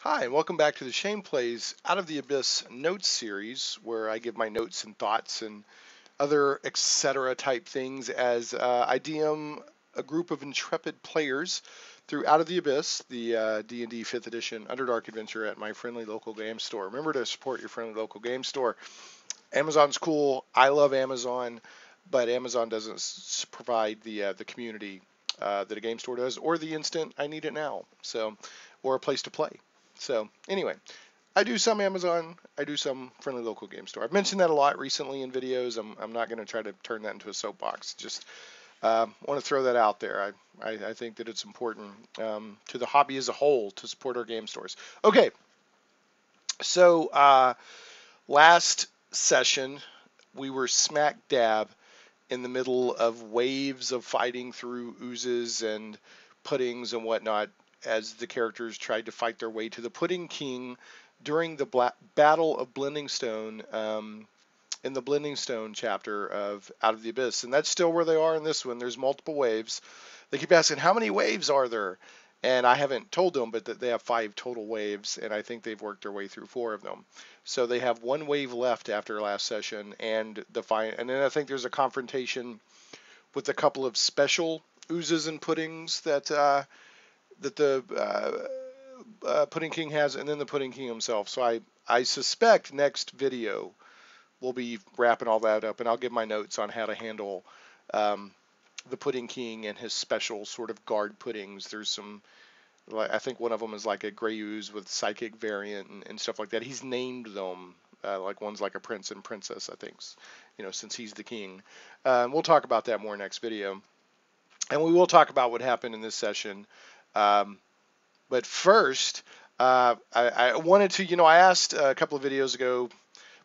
Hi, and welcome back to the Shane Plays Out of the Abyss Notes series, where I give my notes and thoughts and other etc. type things as I DM a group of intrepid players through Out of the Abyss, the D&D 5th edition Underdark adventure at my friendly local game store. Remember to support your friendly local game store. Amazon's cool. I love Amazon, but Amazon doesn't provide the community that a game store does, or the instant I need it now. So, or a place to play. So anyway, I do some Amazon, I do some friendly local game store. I've mentioned that a lot recently in videos. I'm not going to try to turn that into a soapbox. Just want to throw that out there. I think that it's important to the hobby as a whole to support our game stores. Okay, so last session we were smack dab in the middle of waves of fighting through oozes and puddings and whatnot as the characters tried to fight their way to the Pudding King during the Battle of Blingdenstone in the Blingdenstone chapter of Out of the Abyss. And that's still where they are in this one. There's multiple waves. They keep asking, how many waves are there? And I haven't told them, but that they have 5 total waves, and I think they've worked their way through 4 of them. So they have 1 wave left after last session, and and then I think there's a confrontation with a couple of special oozes and puddings that the Pudding King has, and then the Pudding King himself. So I suspect next video we'll be wrapping all that up, and I'll give my notes on how to handle the Pudding King and his special sort of guard puddings. There's some, I think one of them is like a gray ooze with psychic variant and stuff like that. He's named them. Like one's like a prince and princess, I think, since he's the king. We'll talk about that more next video. And we will talk about what happened in this session. But first, I wanted to, I asked a couple of videos ago,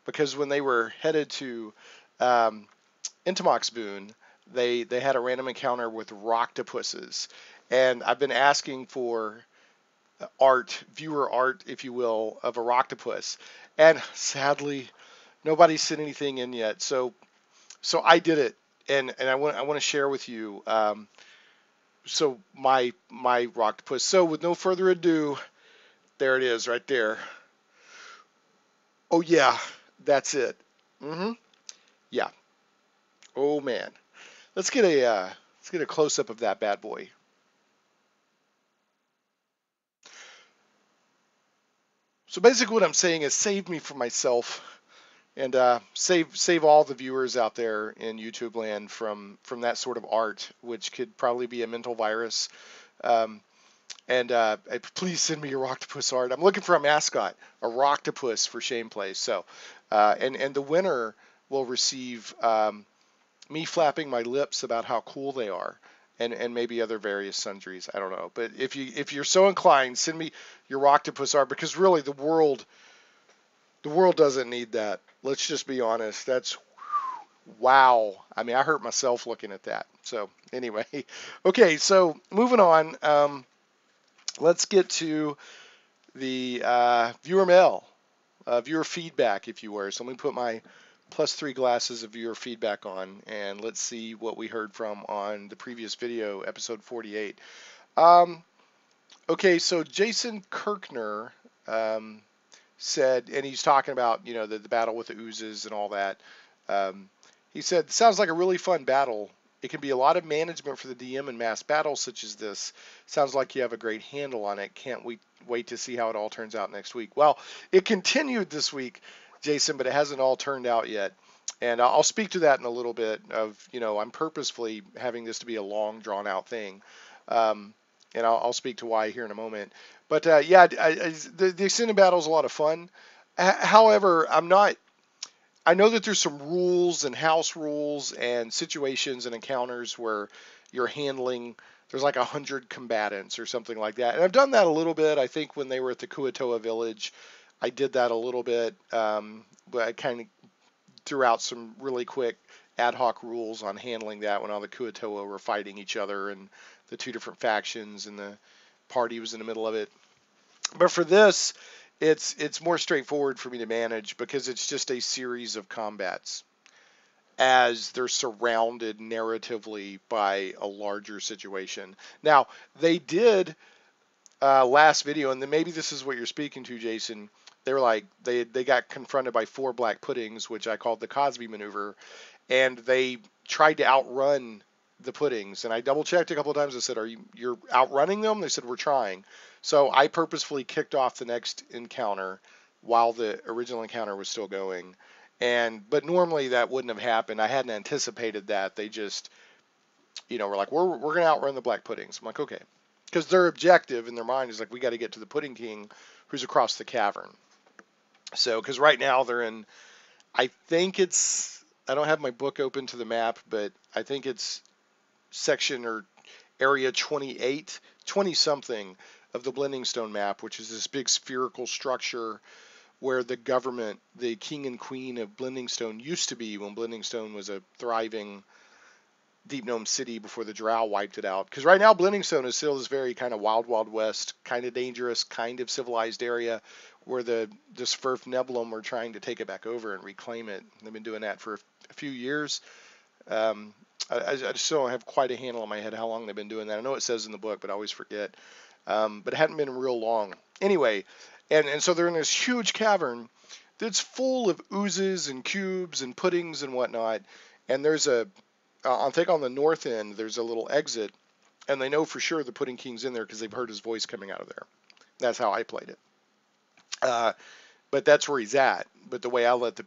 because when they were headed to Boon, they had a random encounter with roctopuses. And I've been asking for viewer art, if you will, of a roctopus. And sadly, nobody's sent anything in yet. So I did it, and I want to share with you. So my roctopus. So with no further ado, there it is, right there. Oh yeah, that's it. Yeah. Oh man. Let's get a close up of that bad boy. So basically, what I'm saying is, save me from myself, and save all the viewers out there in YouTube land from that sort of art, which could probably be a mental virus. Um, and please send me your Rocktopus art. I'm looking for a mascot, a Rocktopus for Shane Plays. So, and the winner will receive me flapping my lips about how cool they are, and maybe other various sundries. I don't know. But if you're so inclined, send me your Rocktopus art, because really the world doesn't need that. Let's just be honest. That's wow. I mean, I hurt myself looking at that. So anyway, okay. So moving on. Let's get to the viewer mail, viewer feedback, if you were. So let me put my +3 glasses of viewer feedback on, and let's see what we heard from on the previous video, episode 48. Okay, so Jason Kirkner said, and he's talking about, the battle with the oozes and all that. He said, sounds like a really fun battle. It can be a lot of management for the DM in mass battles such as this. Sounds like you have a great handle on it. Can't wait to see how it all turns out next week. Well, it continued this week, Jason, but it hasn't all turned out yet. And I'll speak to that in a little bit of, I'm purposefully having this to be a long, drawn-out thing. And I'll speak to why here in a moment. But yeah, the extended battle is a lot of fun. However, I know that there's some rules and house rules and situations and encounters where you're handling, there's like 100 combatants or something like that. And I've done that a little bit. I think when they were at the Kuatoa village, I did that a little bit. But I kind of threw out some really quick ad hoc rules on handling that when all the Kuatoa were fighting each other and the 2 different factions, and the party was in the middle of it. But for this, it's more straightforward for me to manage, because it's just a series of combats as they're surrounded narratively by a larger situation. Now, they did last video, and then maybe this is what you're speaking to, Jason. They were like they got confronted by 4 black puddings, which I called the Cosby maneuver, and they tried to outrun the puddings. And I double checked a couple of times. I said, you're outrunning them?" They said, "We're trying." So I purposefully kicked off the next encounter while the original encounter was still going. But normally that wouldn't have happened. I hadn't anticipated that. They just, were like, we're going to outrun the black puddings. I'm like, okay. Because their objective in their mind is like, we got to get to the Pudding King who's across the cavern. So, because right now they're in, I think it's, I don't have my book open to the map, but I think it's section or area 28, 20 something of the Blingdenstone map, which is this big spherical structure where the government, the king and queen of Blingdenstone, used to be when Blingdenstone was a thriving Deep Gnome city before the Drow wiped it out. Because right now Blingdenstone is still this very kind of wild, wild west, kind of dangerous, kind of civilized area where the Sverf Nebulum are trying to take it back over and reclaim it. They've been doing that for a few years. I just still don't have quite a handle on my head how long they've been doing that. I know it says in the book, but I always forget. But it hadn't been real long. Anyway, and so they're in this huge cavern that's full of oozes and cubes and puddings and whatnot. And there's I think on the north end, there's a little exit. And they know for sure the Pudding King's in there because they've heard his voice coming out of there. That's how I played it. But that's where he's at. But the way I let the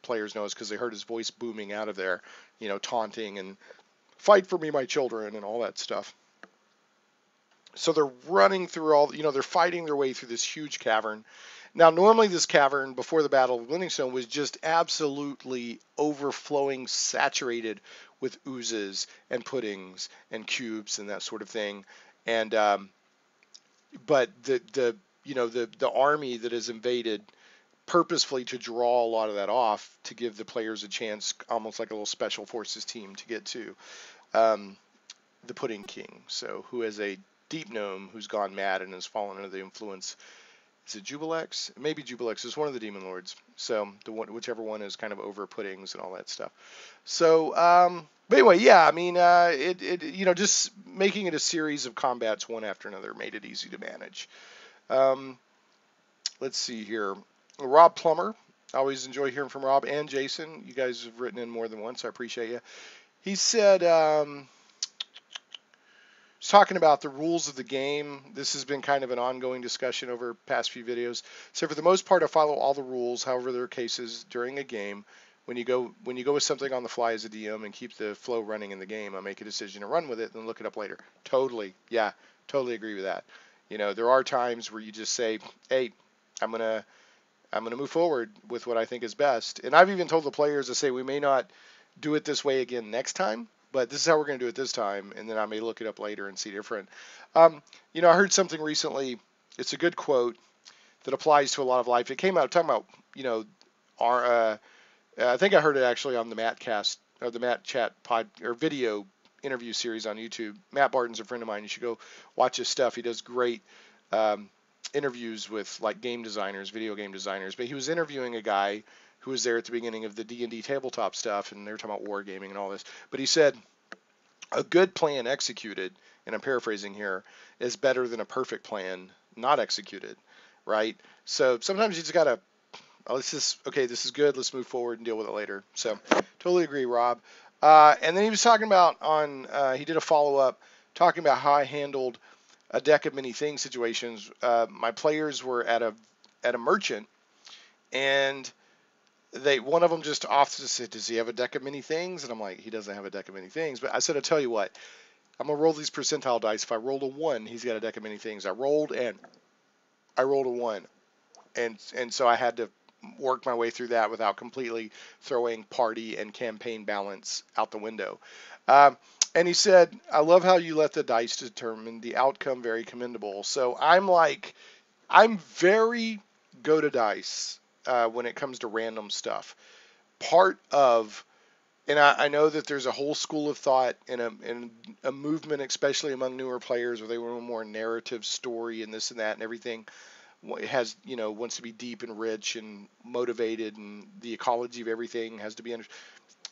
players know is because they heard his voice booming out of there, taunting and "fight for me, my children," and all that stuff. So they're running through they're fighting their way through this huge cavern. Now, normally this cavern before the Battle of Blingdenstone was just absolutely overflowing, saturated with oozes and puddings and cubes and that sort of thing. And but the army that has invaded purposefully to draw a lot of that off to give the players a chance, almost like a little special forces team, to get to the Pudding King. So who is a deep gnome who's gone mad and has fallen under the influence. Is it Jubilex? Maybe Jubilex is one of the demon lords. So whichever one is kind of over puddings and all that stuff. So, but anyway, yeah, I mean, just making it a series of combats one after another made it easy to manage. Let's see here. Rob Plummer. I always enjoy hearing from Rob and Jason. You guys have written in more than once. I appreciate you. He said, he's talking about the rules of the game. This has been kind of an ongoing discussion over past few videos. So for the most part, I follow all the rules. However, there are cases during a game when you go with something on the fly as a DM and keep the flow running in the game, I make a decision to run with it and look it up later. Totally, yeah, totally agree with that. There are times where you just say, "Hey, I'm gonna move forward with what I think is best." And I've even told the players, I say, we may not do it this way again next time, but this is how we're going to do it this time, and then I may look it up later and see different. I heard something recently. It's a good quote that applies to a lot of life. It came out talking about, our. I think I heard it actually on the Mattcast or the Matt Chat pod or video interview series on YouTube. Matt Barton's a friend of mine. You should go watch his stuff. He does great interviews with like game designers, video game designers. But he was interviewing a guy who was there at the beginning of the D&D tabletop stuff, and they were talking about wargaming and all this. But he said, a good plan executed, and I'm paraphrasing here, is better than a perfect plan not executed, right? So sometimes you just gotta, this is good, let's move forward and deal with it later. So totally agree, Rob. And then he was talking about he did a follow-up talking about how I handled a deck of many things situations. My players were at a merchant, and one of them just off to said, "Does he have a deck of many things?" And I'm like, "He doesn't have a deck of many things." But I said, "I'll tell you what, I'm gonna roll these percentile dice. If I rolled a 1, he's got a deck of many things." I rolled a 1, and so I had to work my way through that without completely throwing party and campaign balance out the window. And he said, "I love how you let the dice determine the outcome. Very commendable." So I'm very go to dice when it comes to random stuff. And I know that there's a whole school of thought and a movement, especially among newer players, where they want more narrative story and this and that and everything. It has, wants to be deep and rich and motivated, and the ecology of everything has to be understood.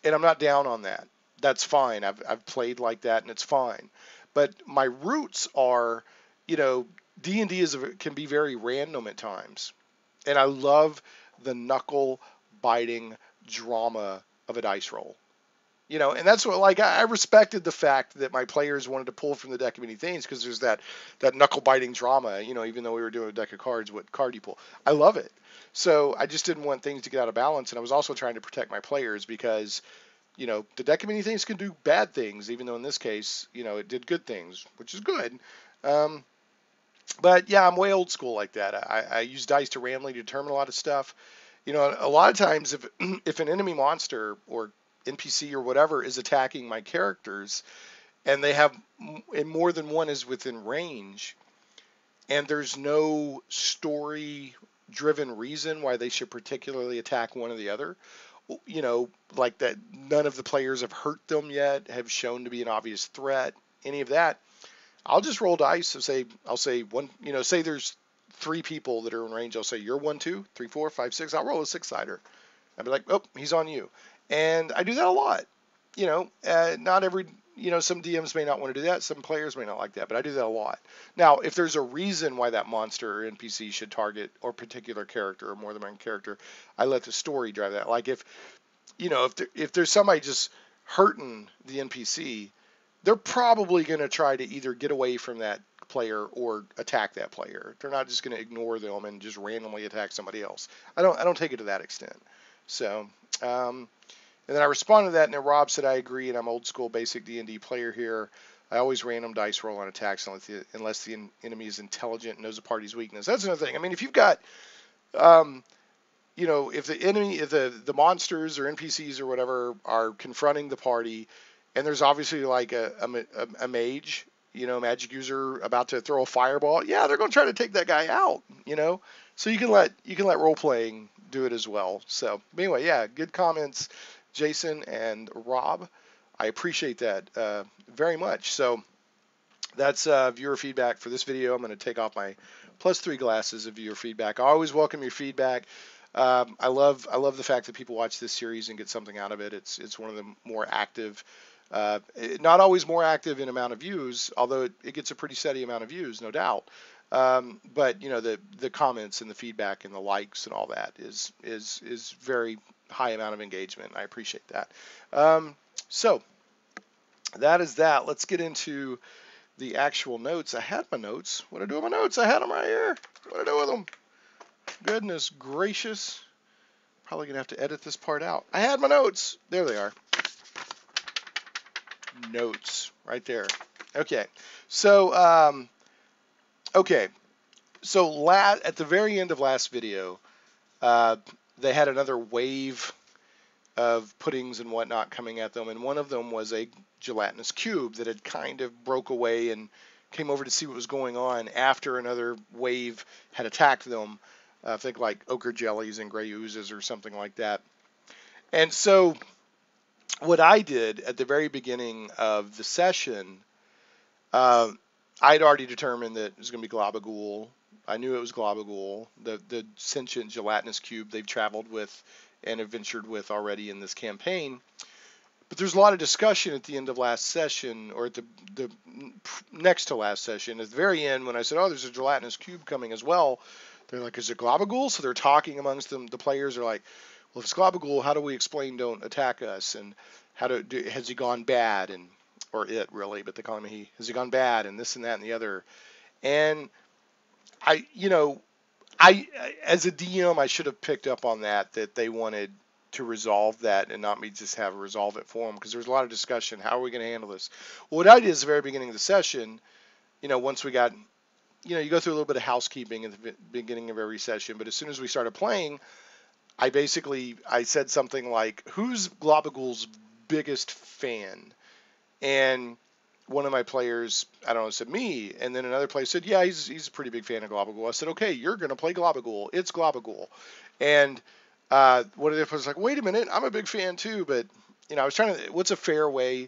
And I'm not down on that. That's fine. I've played like that, and it's fine. But my roots are, D&D can be very random at times, and I love the knuckle biting drama of a dice roll. And that's what, like, I respected the fact that my players wanted to pull from the deck of many things, because there's that knuckle biting drama. Even though we were doing a deck of cards, what card you pull, I love it. So I just didn't want things to get out of balance, and I was also trying to protect my players, because the deck of many things can do bad things, even though in this case, it did good things, which is good. Um, but yeah, I'm way old school like that. I use dice to randomly determine a lot of stuff. A lot of times, if if an enemy monster or NPC or whatever is attacking my characters, and they have and more than one is within range, and there's no story driven reason why they should particularly attack one or the other, like that none of the players have hurt them yet, have shown to be an obvious threat, any of that, I'll just roll dice and I'll say one, say there's three people that are in range. I'll say you're 1, 2, 3, 4, 5, 6. I'll roll a 6-sider. I'll be like, oh, he's on you. And I do that a lot. Not every, some DMs may not want to do that. Some players may not like that, but I do that a lot. Now, if there's a reason why that monster or NPC should target or particular character or more than one character, I let the story drive that. Like if there's somebody just hurting the NPC, they're probably going to try to either get away from that player or attack that player. They're not just going to ignore them and just randomly attack somebody else. I don't take it to that extent. So, and then I responded to that, and then Rob said, I agree, and I'm old school basic D&D player here. I always random dice roll on attacks unless the enemy is intelligent and knows the party's weakness. That's another thing. I mean, if you've got, if the enemy, if the monsters or NPCs or whatever are confronting the party, and there's obviously like a mage, magic user about to throw a fireball, yeah, they're going to try to take that guy out, So you can let role playing do it as well. So anyway, yeah, good comments, Jason and Rob. I appreciate that very much. So that's viewer feedback for this video. I'm going to take off my +3 glasses of viewer feedback. I always welcome your feedback. I love the fact that people watch this series and get something out of it. It's one of the more active, not always more active in amount of views, although it gets a pretty steady amount of views, no doubt. But the comments and the feedback and the likes and all that is very high amount of engagement. I appreciate that. So that is that. Let's get into the actual notes. I had my notes. What did I do with my notes? I had them right here. What did I do with them? Goodness gracious. Probably going to have to edit this part out. I had my notes. There they are. Notes right there. Okay. So, at the very end of last video, they had another wave of puddings and whatnot coming at them, and one of them was a gelatinous cube that had kind of broke away and came over to see what was going on after another wave had attacked them. I think like ochre jellies and gray oozes or something like that. And so what I did at the very beginning of the session, I'd already determined that it was going to be Glabagool. I knew it was Glabagool, the sentient gelatinous cube they've traveled with and adventured with already in this campaign. But there's a lot of discussion at the end of last session, or at the next to last session. At the very end, when I said, oh, there's a gelatinous cube coming as well, they're like, is it Glabagool? So they're talking amongst them. The players are like, well, if it's Glabagool, how do we explain don't attack us? And has he gone bad? And or it really, but they call him he. Has he gone bad? And this and that and the other. And I as a DM, I should have picked up on that they wanted to resolve that and not me just have resolve it for them, because there was a lot of discussion. How are we going to handle this? Well, what I did is the very beginning of the session, once we got, you go through a little bit of housekeeping at the beginning of every session, but as soon as we started playing, I said something like, who's Glabagool's biggest fan? And one of my players, I don't know, said me, and then another player said, yeah, he's a pretty big fan of Glabagool. I said, okay, you're going to play Glabagool. It's Glabagool. And one of the players was like, wait a minute, I'm a big fan too, but I was trying to, what's a fair way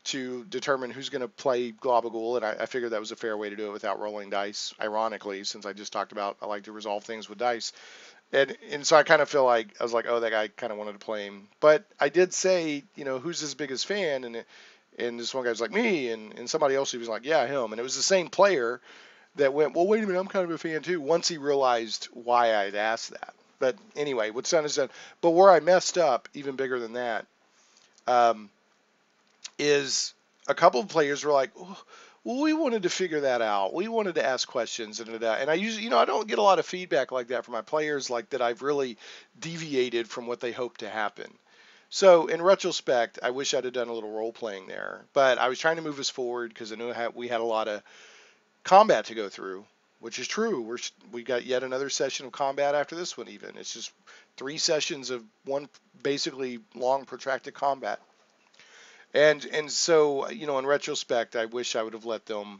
to determine who's going to play Glabagool, and I figured that was a fair way to do it without rolling dice, ironically, since I just talked about I like to resolve things with dice. And so I kind of feel like, I was like, oh, that guy kind of wanted to play him. But I did say, who's his biggest fan? And this one guy was like, me. And somebody else, he was like, yeah, him. And it was the same player. that went, well, wait a minute, I'm kind of a fan too, once he realized why I'd asked that. But anyway, what's done is done. But where I messed up, even bigger than that, um, is a couple of players were like, oh, well, we wanted to figure that out. We wanted to ask questions and I usually, I don't get a lot of feedback like that from my players, like that I've really deviated from what they hope to happen. So in retrospect, I wish I'd have done a little role playing there, but I was trying to move us forward because I knew we had a lot of combat to go through, which is true. We got yet another session of combat after this one. Even it's just 3 sessions of one basically long protracted combat. And so, in retrospect, I wish I would have let them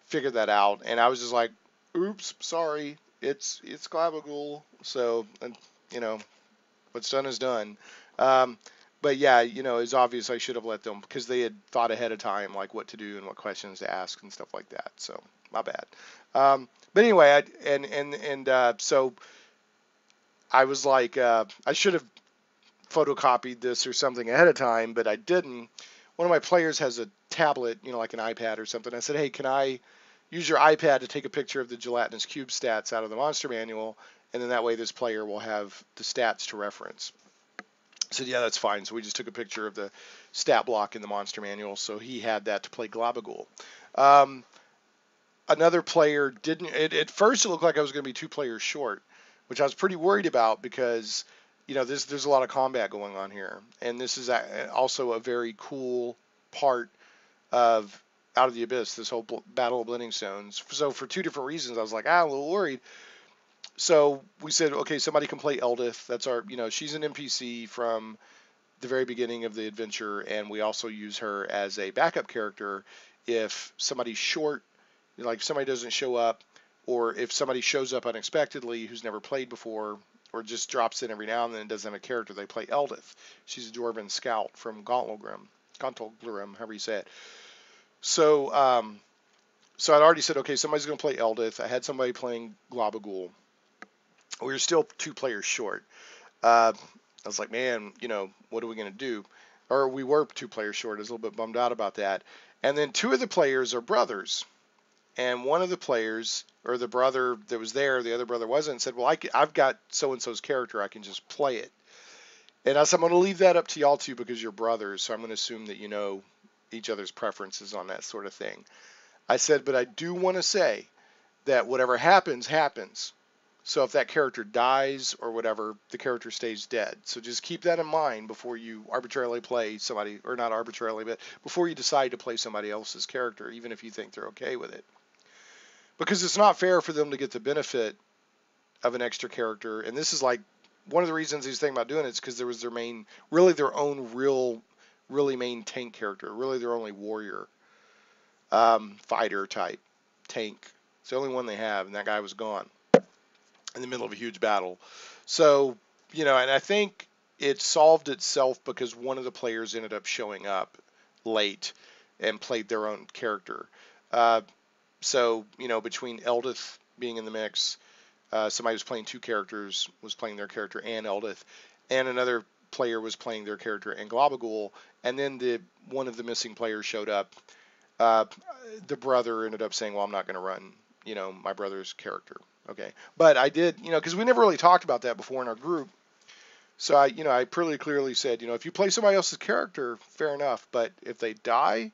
figure that out. And I was just like, oops, sorry, it's Glabagool. So, and, you know, what's done is done. Um, but yeah, it's obvious I should have let them, because they had thought ahead of time, like what to do and what questions to ask and stuff like that. So my bad. But anyway, so I was like, I should have photocopied this or something ahead of time, but I didn't. One of my players has a tablet, like an iPad or something. I said, hey, can I use your iPad to take a picture of the Gelatinous Cube stats out of the monster manual? And then that way this player will have the stats to reference. I said, yeah, that's fine. So we just took a picture of the stat block in the monster manual. So he had that to play Glabagool. Another player didn't. At first, it looked like I was going to be 2 players short, which I was pretty worried about because, there's a lot of combat going on here. And this is also a very cool part of Out of the Abyss, this whole Battle of Blingdenstone. So for 2 different reasons, I was like, I'm a little worried. So we said, okay, somebody can play Eldith. That's our, she's an NPC from the very beginning of the adventure, and we also use her as a backup character if somebody's short, like if somebody doesn't show up, or if somebody shows up unexpectedly who's never played before, or just drops in every now and then and doesn't have a character, they play Eldith. She's a Dwarven scout from Gauntlgrim, however you say it. So, so I'd already said, okay, somebody's going to play Eldith. I had somebody playing Glabagool. We were still 2 players short. I was like, man, what are we going to do? Or we were 2 players short. I was a little bit bummed out about that. And then 2 of the players are brothers. And one of the players, or the brother that was there, the other brother wasn't, said, well, I've got so-and-so's character. I can just play it. And I said, I'm going to leave that up to y'all 2 because you're brothers. So I'm going to assume that you know each other's preferences on that sort of thing. I said, but I do want to say that whatever happens, happens. So if that character dies or whatever, the character stays dead. So just keep that in mind before you arbitrarily play somebody, or not arbitrarily, but before you decide to play somebody else's character, even if you think they're okay with it. Because it's not fair for them to get the benefit of an extra character. And this is like one of the reasons he's thinking about doing it is because there was their own really main tank character, really their only warrior, fighter type tank. It's the only one they have, and that guy was gone in the middle of a huge battle. So, and I think it solved itself because one of the players ended up showing up late and played their own character. So, between Eldith being in the mix, somebody was playing 2 characters, was playing their character and Eldith, and another player was playing their character and Glabagool, and then one of the missing players showed up. The brother ended up saying, well, I'm not going to run, my brother's character. Okay. But I did, because we never really talked about that before in our group. So I pretty clearly said, if you play somebody else's character, fair enough. But if they die,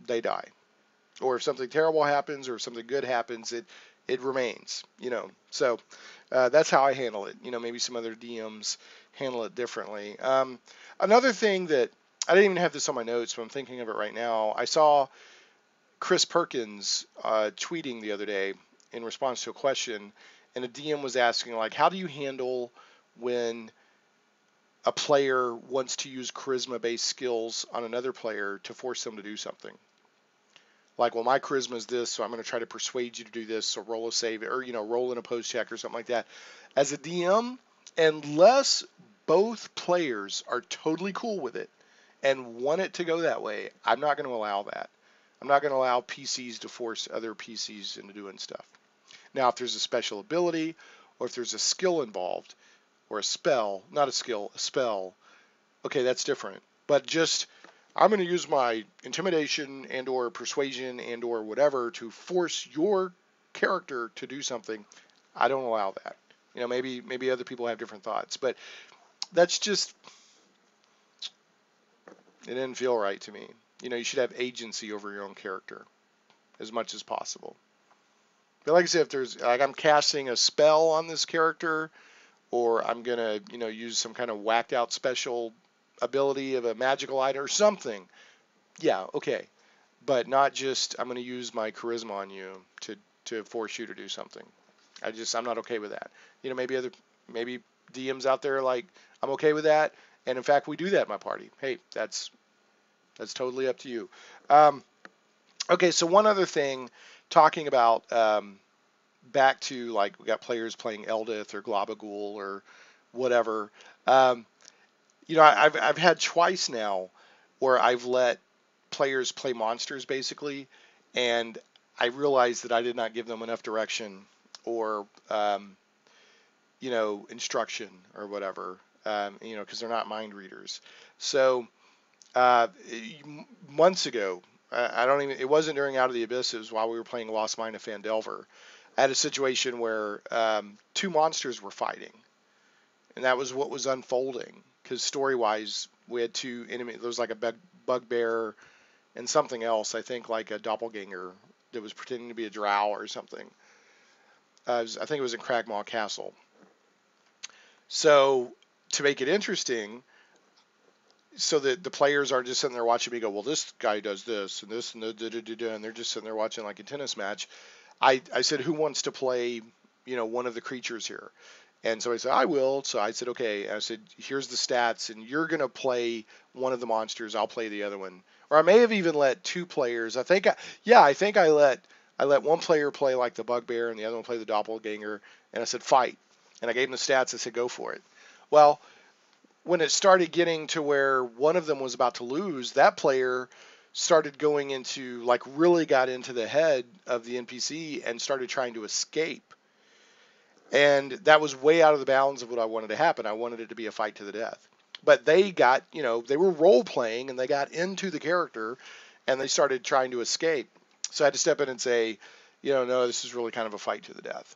they die. Or if something terrible happens or if something good happens, it remains, So that's how I handle it. Maybe some other DMs handle it differently. Another thing that I didn't even have this on my notes, but I'm thinking of it right now. I saw Chris Perkins tweeting the other day in response to a question, and a DM was asking, like, how do you handle when a player wants to use charisma-based skills on another player to force them to do something? Like, well, my charisma is this, so I'm going to try to persuade you to do this, so roll a save, or, roll an opposed check or something like that. As a DM, unless both players are totally cool with it and want it to go that way, I'm not going to allow that. I'm not going to allow PCs to force other PCs into doing stuff. Now, if there's a special ability, or if there's a skill involved, or a spell, not a skill, a spell, okay, that's different. But just, I'm going to use my intimidation and or persuasion and or whatever to force your character to do something, I don't allow that. You know, maybe other people have different thoughts, but that's just, it didn't feel right to me. You know, you should have agency over your own character as much as possible. But like I said, if there's like I'm casting a spell on this character, or I'm gonna, you know, use some kind of whacked out special ability of a magical item or something, yeah, okay. But not just I'm gonna use my charisma on you to force you to do something. I'm not okay with that. You know, maybe DMs out there are like, I'm okay with that, and in fact we do that in my party. Hey, that's totally up to you. Um, okay, so one other thing, talking about back to like we got players playing Eldith or Glabagool or whatever. Um, you know, I've had twice now where I've let players play monsters basically, and I realized that I did not give them enough direction or you know, instruction or whatever. You know, because they're not mind readers. So uh, months ago, I don't even. It wasn't during Out of the Abyss. It was while we were playing Lost Mine of Fandelver. I had a situation where two monsters were fighting, and that was what was unfolding. Because story-wise, we had two enemies. There was like a bugbear and something else. I think like a doppelganger that was pretending to be a drow or something. I think it was in Cragmaw Castle. So to make it interesting, so that the players aren't just sitting there watching me go, well, this guy does this and this and and they're just sitting there watching like a tennis match. I said, who wants to play, you know, one of the creatures here? And so I said, I will. So I said, okay. And I said, here's the stats, and you're going to play one of the monsters. I'll play the other one. Or I may have even let two players. I think I let one player play like the bugbear and the other one play the doppelganger. And I said, fight. And I gave them the stats. I said, go for it. Well, when it started getting to where one of them was about to lose, that player started going into, like, really got into the head of the NPC and started trying to escape. And that was way out of the bounds of what I wanted to happen. I wanted it to be a fight to the death. But they got, you know, they were role playing and they got into the character and they started trying to escape. So I had to step in and say, you know, no, this is really kind of a fight to the death.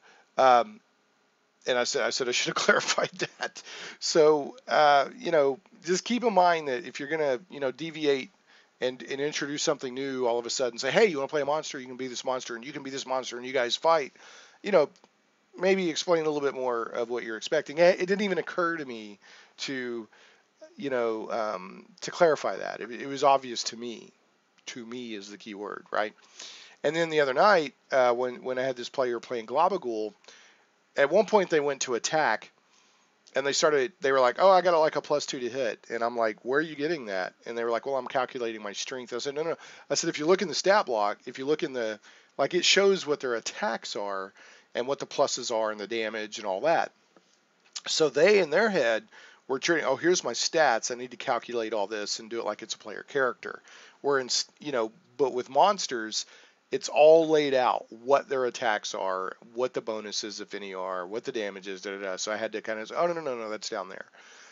And I said I should have clarified that. So you know, just keep in mind that if you're gonna, you know, deviate and introduce something new, all of a sudden say, hey, you want to play a monster? You can be this monster, and you can be this monster, and you guys fight. You know, maybe explain a little bit more of what you're expecting. It didn't even occur to me to, you know, to clarify that. It was obvious to me. To me is the key word, right? And then the other night, when I had this player playing Glabagool, at one point they went to attack, and they were like, oh, I got like a +2 to hit. And I'm like, where are you getting that? And they were like, well, I'm calculating my strength. I said, no. I said, if you look in the stat block, if you look in the, like, it shows what their attacks are and what the pluses are and the damage and all that. So they, in their head, were treating, oh, here's my stats. I need to calculate all this and do it like it's a player character. Where, you know, but with monsters, it's all laid out what their attacks are, what the bonuses, if any, are, what the damage is, So I had to kind of say, oh, no, that's down there.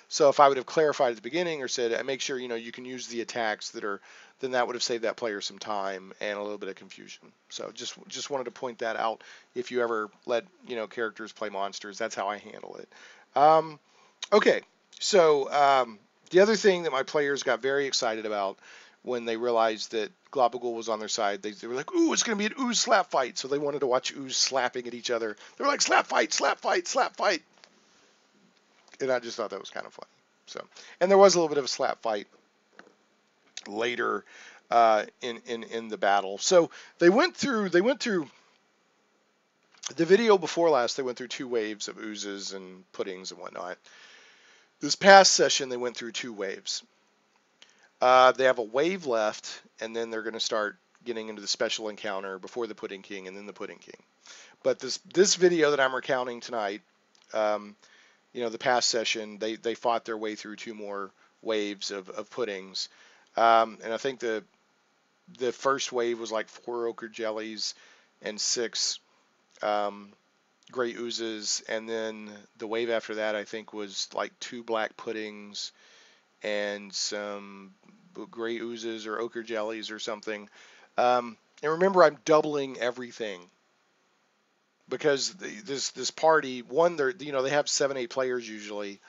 So if I would have clarified at the beginning or said, make sure, you know, you can use the attacks that are, then that would have saved that player some time and a little bit of confusion. So just wanted to point that out. If you ever let, you know, characters play monsters, that's how I handle it. Okay, so the other thing that my players got very excited about when they realized that Glabagool was on their side, they were like, ooh, it's going to be an Ooze slap fight. So they wanted to watch Ooze slapping at each other. They were like, slap fight, slap fight, slap fight. And I just thought that was kind of funny. So, and there was a little bit of a slap fight later in the battle. So they went through the video before last. They went through 2 waves of oozes and puddings and whatnot. This past session, they went through 2 waves. They have a wave left, and then they're going to start getting into the special encounter before the Pudding King and then the Pudding King. But this video that I'm recounting tonight, you know, the past session, they fought their way through 2 more waves of puddings. And I think the first wave was like 4 ochre jellies and 6 gray oozes, and then the wave after that I think was like 2 black puddings and some gray oozes or ochre jellies or something. And remember, I'm doubling everything. because this party, one, they have 7-8 players usually,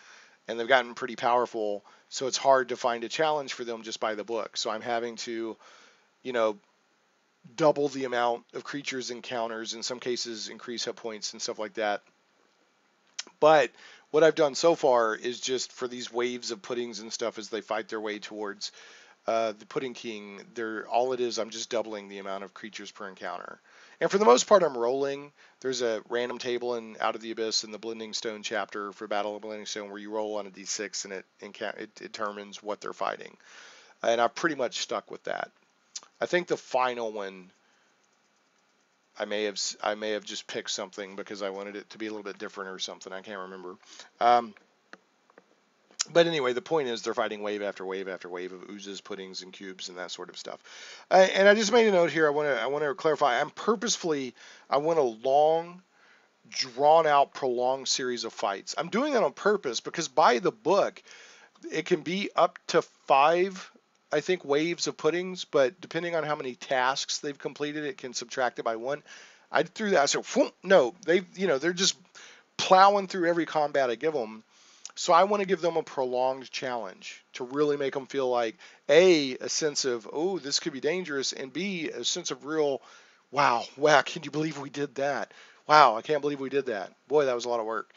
and they've gotten pretty powerful, so it's hard to find a challenge for them just by the book. So I'm having to, you know, double the amount of creatures encounters, in some cases increase hit points and stuff like that. But what I've done so far is just for these waves of puddings and stuff as they fight their way towards the Pudding King, all it is, I'm just doubling the amount of creatures per encounter. And for the most part, I'm rolling. There's a random table in Out of the Abyss in the Blingdenstone chapter for Battle of Blingdenstone where you roll on a d6 and it determines what they're fighting. And I've pretty much stuck with that. I think the final one, I may have just picked something because I wanted it to be a little bit different or something. I can't remember. But anyway, the point is they're fighting wave after wave after wave of oozes, puddings, and cubes and that sort of stuff. And I just made a note here. I want to clarify. I want a long, drawn out, prolonged series of fights. I'm doing that on purpose because by the book, it can be up to 5, I think, waves of puddings. But depending on how many tasks they've completed, it can subtract it by 1. I threw that. I said, no, they're just plowing through every combat I give them. So I want to give them a prolonged challenge to really make them feel like, A, a sense of, oh, this could be dangerous, and B, a sense of real, wow, can you believe we did that? Wow, I can't believe we did that. Boy, that was a lot of work.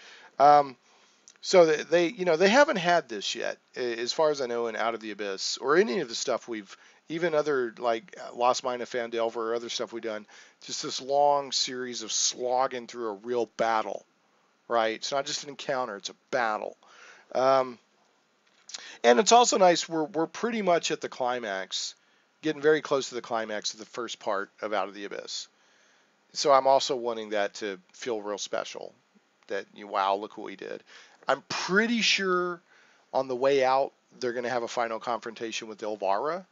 So they haven't had this yet, as far as I know, in Out of the Abyss, or any of the stuff even other, like Lost Mine of Fandelver or other stuff we've done, just this long series of slogging through a real battle, right? It's not just an encounter, it's a battle. And it's also nice, we're pretty much at the climax, getting very close to the climax of the first part of Out of the Abyss. So I'm also wanting that to feel real special, that, wow, look what we did. I'm pretty sure on the way out, they're going to have a final confrontation with Ilvara,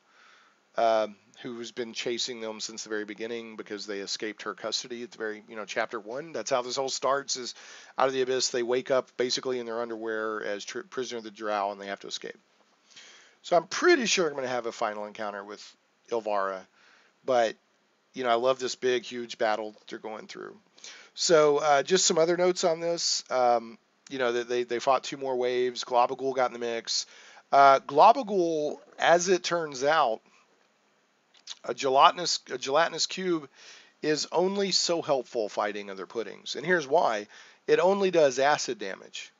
who's been chasing them since the very beginning because they escaped her custody at the very, chapter 1. That's how this whole starts, is Out of the Abyss. They wake up basically in their underwear as prisoner of the Drow, and they have to escape. So I'm pretty sure I'm going to have a final encounter with Ilvara. But, I love this big, huge battle that they're going through. So just some other notes on this. They fought 2 more waves. Glabagool got in the mix. Glabagool, as it turns out, a gelatinous cube is only so helpful fighting other puddings. And here's why. It only does acid damage.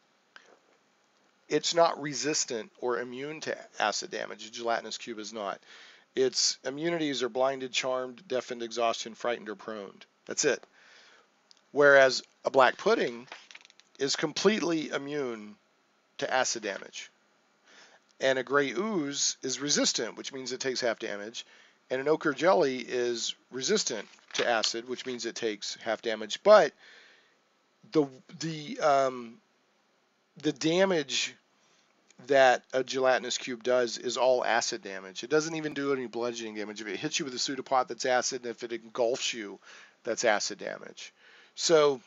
It's not resistant or immune to acid damage. A gelatinous cube is not. Its immunities are blinded, charmed, deafened, exhaustion, frightened, or prone. That's it. Whereas a black pudding is completely immune to acid damage. And a gray ooze is resistant, which means it takes half damage. And an ochre jelly is resistant to acid, which means it takes half damage. But the damage that a gelatinous cube does is all acid damage. It doesn't even do any bludgeoning damage. If it hits you with a pseudopod, that's acid, and if it engulfs you, that's acid damage. So,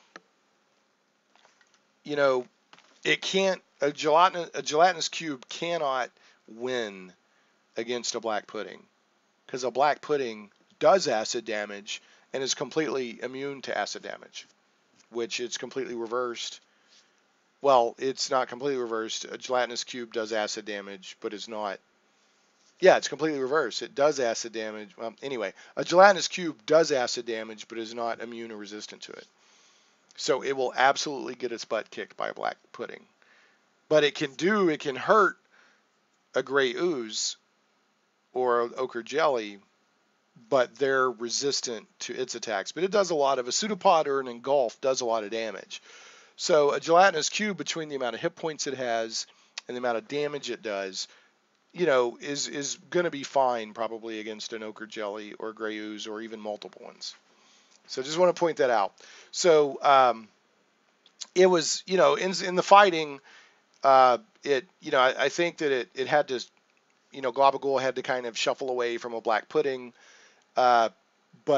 it can't. A gelatinous cube cannot win against a black pudding, because a black pudding does acid damage and is completely immune to acid damage, which it's completely reversed. Well, it's not completely reversed. A gelatinous cube does acid damage, but is not. Yeah, it's completely reversed. It does acid damage. Well, anyway, a gelatinous cube does acid damage, but is not immune or resistant to it. So it will absolutely get its butt kicked by a black pudding. But it can hurt a gray ooze or an ochre jelly, but they're resistant to its attacks. But it does a lot of, a pseudopod or an engulf does a lot of damage. So a gelatinous cube, between the amount of hit points it has and the amount of damage it does, is going to be fine probably against an ochre jelly or gray ooze or even multiple ones. So just want to point that out. So it was, in the fighting, I think that it had to, Glabagool had to kind of shuffle away from a black pudding, but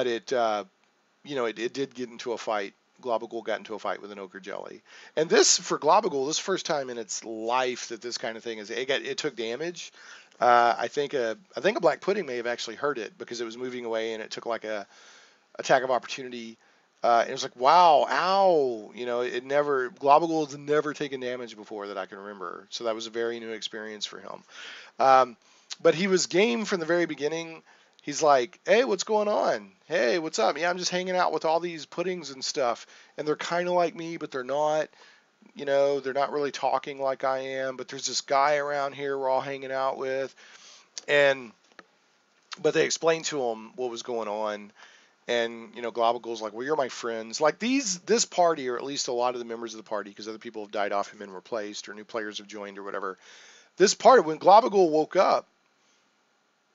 it did get into a fight. Glabagool got into a fight with an ochre jelly, and this, for Glabagool, this first time in its life that this kind of thing it took damage. I think a black pudding may have actually hurt it because it was moving away and it took like a attack of opportunity. It was like, wow, ow, it never, Glabagool has never taken damage before that I can remember. So that was a very new experience for him. Um, but he was game from the very beginning. He's like, hey, what's going on? Hey, what's up? Yeah, I'm just hanging out with all these puddings and stuff. And they're kind of like me, but they're not. They're not really talking like I am. But there's this guy around here we're all hanging out with. But they explained to him what was going on. And, Glabagool's like, well, you're my friends. Like this party, or at least a lot of the members of the party, because other people have died off and been replaced, or new players have joined, or whatever. This party, when Glabagool woke up,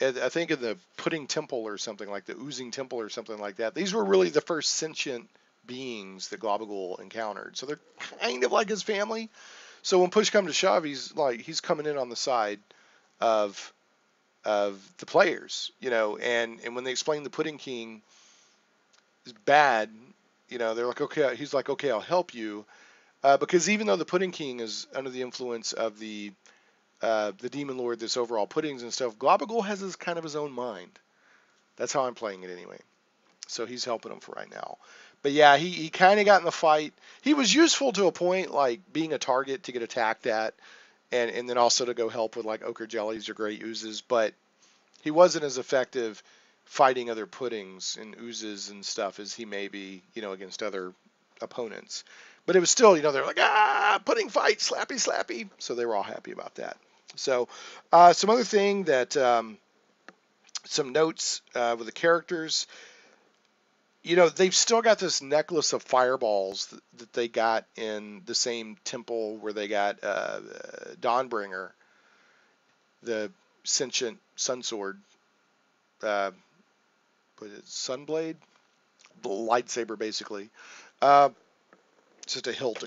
I think in the Pudding Temple or something like the Oozing Temple or something like that, these were really the first sentient beings that Glabagool encountered. So they're kind of like his family. So when push comes to shove, he's coming in on the side of the players, and when they explain the Pudding King is bad, they're like, okay, he's like, okay, I'll help you, because even though the Pudding King is under the influence of the demon lord, this overall puddings and stuff, Glabagool has his own mind. That's how I'm playing it anyway. So he's helping him for right now. But yeah, he kind of got in the fight. He was useful to a point, like being a target to get attacked at, and then also to go help with like ochre jellies or great oozes. But he wasn't as effective fighting other puddings and oozes and stuff as he may be, against other opponents. But it was still, they're like, pudding fight, slappy, slappy. So they were all happy about that. So some other thing that, some notes with the characters, they've still got this necklace of fireballs that they got in the same temple where they got Dawnbringer, the sentient sun sword, Sunblade, the lightsaber basically. It's just a hilt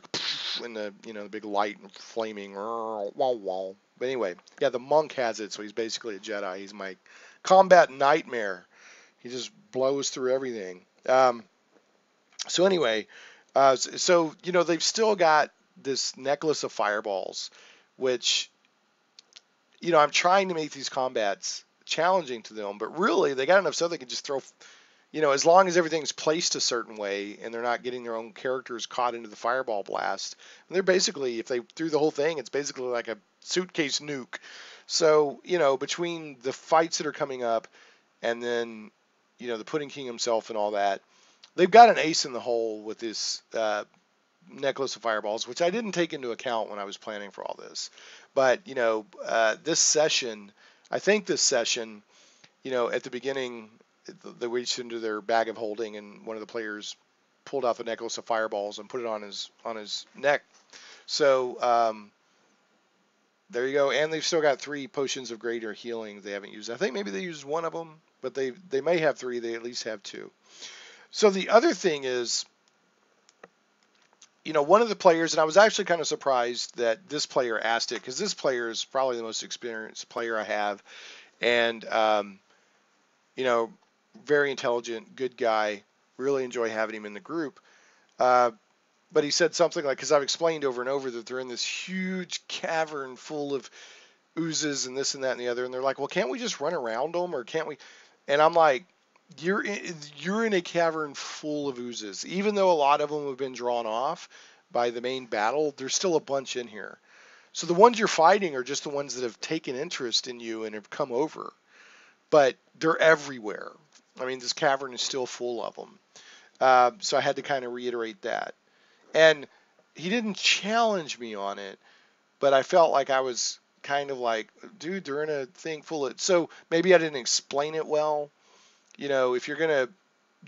and the big light and flaming wow wow. But anyway, yeah, the monk has it, so he's basically a Jedi. He's my combat nightmare. He just blows through everything. So anyway, they've still got this necklace of fireballs, which I'm trying to make these combats challenging to them, but really they got enough so they can just throw. As long as everything's placed a certain way and they're not getting their own characters caught into the fireball blast, and they're basically, if they threw the whole thing, it's basically like a suitcase nuke. So, between the fights that are coming up and then, the Pudding King himself and all that, they've got an ace in the hole with this necklace of fireballs, which I didn't take into account when I was planning for all this. But, this session, at the beginning, they reached into their bag of holding, and one of the players pulled out the necklace of fireballs and put it on his neck. So there you go. And they've still got 3 potions of greater healing they haven't used. I think maybe they used one of them, but they may have 3. They at least have 2. So the other thing is, one of the players, and I was actually kind of surprised that this player asked it, because this player is probably the most experienced player I have, and very intelligent, good guy. Really enjoy having him in the group. But he said something like, because I've explained over and over that they're in this huge cavern full of oozes and this and that and the other, and they're like, well, can't we just run around them, or can't we? And I'm like, you're in a cavern full of oozes. Even though a lot of them have been drawn off by the main battle, there's still a bunch in here. So the ones you're fighting are just the ones that have taken interest in you and have come over. But they're everywhere. I mean, this cavern is still full of them. So I had to kind of reiterate that. And he didn't challenge me on it, but I felt like I was kind of like, dude, they're in a thing full of. So maybe I didn't explain it well. If you're going to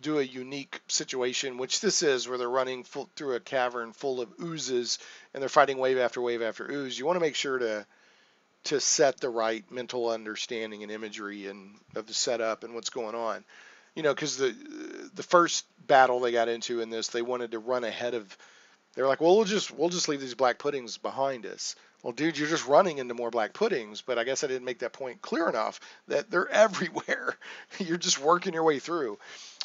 do a unique situation, which this is, where they're running through a cavern full of oozes and they're fighting wave after wave after ooze, you want to make sure to set the right mental understanding and imagery and of the setup and what's going on. Because the first battle they got into in this, they wanted to run ahead of. They're like, well, we'll just leave these black puddings behind us. Well, dude, you're just running into more black puddings. But I guess I didn't make that point clear enough that they're everywhere. You're just working your way through.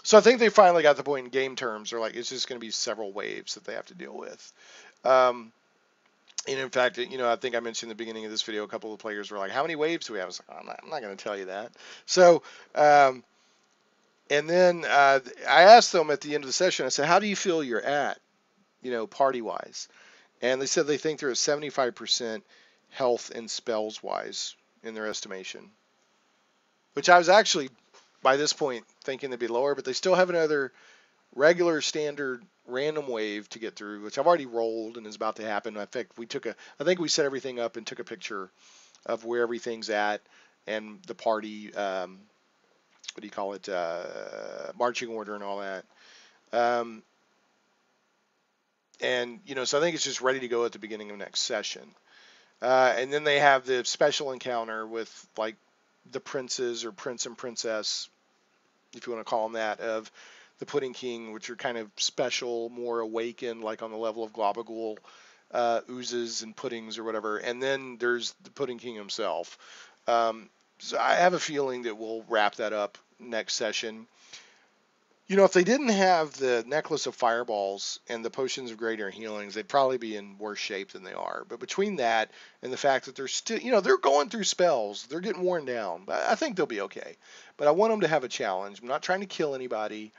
So I think they finally got the point in game terms. They're like, it's just going to be several waves that they have to deal with. And in fact, I think I mentioned in the beginning of this video, a couple of players were like, how many waves do we have? I was like, I'm not going to tell you that. So, And then I asked them at the end of the session, I said, how do you feel you're at, party wise? And they said they think they're at 75% health and spells wise in their estimation, which I was actually by this point thinking they'd be lower, but they still have another regular standard random wave to get through, which I've already rolled and is about to happen. In fact, I think we set everything up and took a picture of where everything's at and the party, what do you call it, marching order and all that. Um, and so I think it's just ready to go at the beginning of next session. And then they have the special encounter with like the princes or prince and princess, if you want to call them that, of the Pudding King, which are kind of special, more awakened, like on the level of Glabagool, oozes and puddings or whatever. And then there's the Pudding King himself. So I have a feeling that we'll wrap that up next session. If they didn't have the necklace of fireballs and the potions of greater healings, they'd probably be in worse shape than they are. But between that and the fact that they're still, they're going through spells, they're getting worn down. But I think they'll be okay. But I want them to have a challenge. I'm not trying to kill anybody.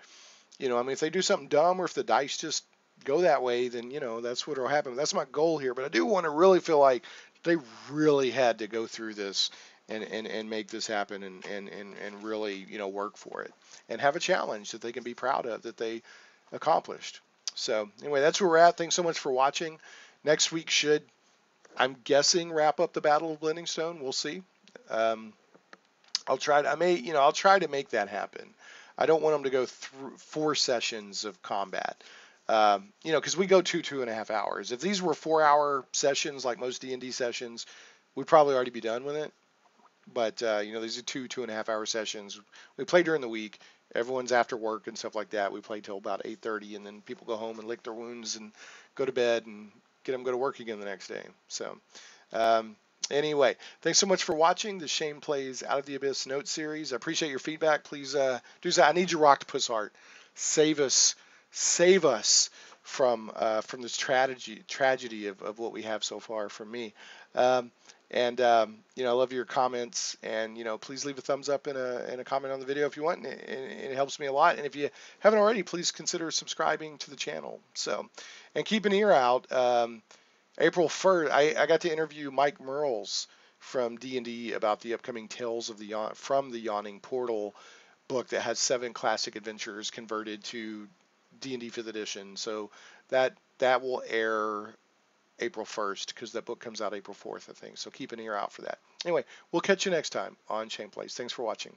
If they do something dumb or if the dice just go that way, then, that's what will happen. That's my goal here. But I do want to really feel like they really had to go through this and make this happen and really, work for it and have a challenge that they can be proud of that they accomplished. So anyway, that's where we're at. Thanks so much for watching. Next week should, I'm guessing, wrap up the Battle of Blingdenstone. We'll see. Um, I'll try to make that happen. I don't want them to go through 4 sessions of combat. Because we go 2.5 hours. If these were 4-hour sessions like most D&D sessions, we'd probably already be done with it. But these are 2.5 hour sessions. We play during the week. Everyone's after work and stuff like that. We play till about 8:30, and then people go home and lick their wounds and go to bed and get them to go to work again the next day. So anyway, thanks so much for watching the Shane Plays Out of the Abyss note series. I appreciate your feedback. Please do so. I need your rocktopus art. Save us from this tragedy of what we have so far from me. I love your comments, and please leave a thumbs up and a comment on the video if you want, and it helps me a lot. And if you haven't already, please consider subscribing to the channel. So, and keep an ear out. April 1st, I got to interview Mike Merles from D&D about the upcoming Tales of from the Yawning Portal book that has 7 classic adventures converted to D&D 5th edition. So that will air April 1st because that book comes out April 4th, I think. So keep an ear out for that. Anyway, we'll catch you next time on Shane Plays. Thanks for watching.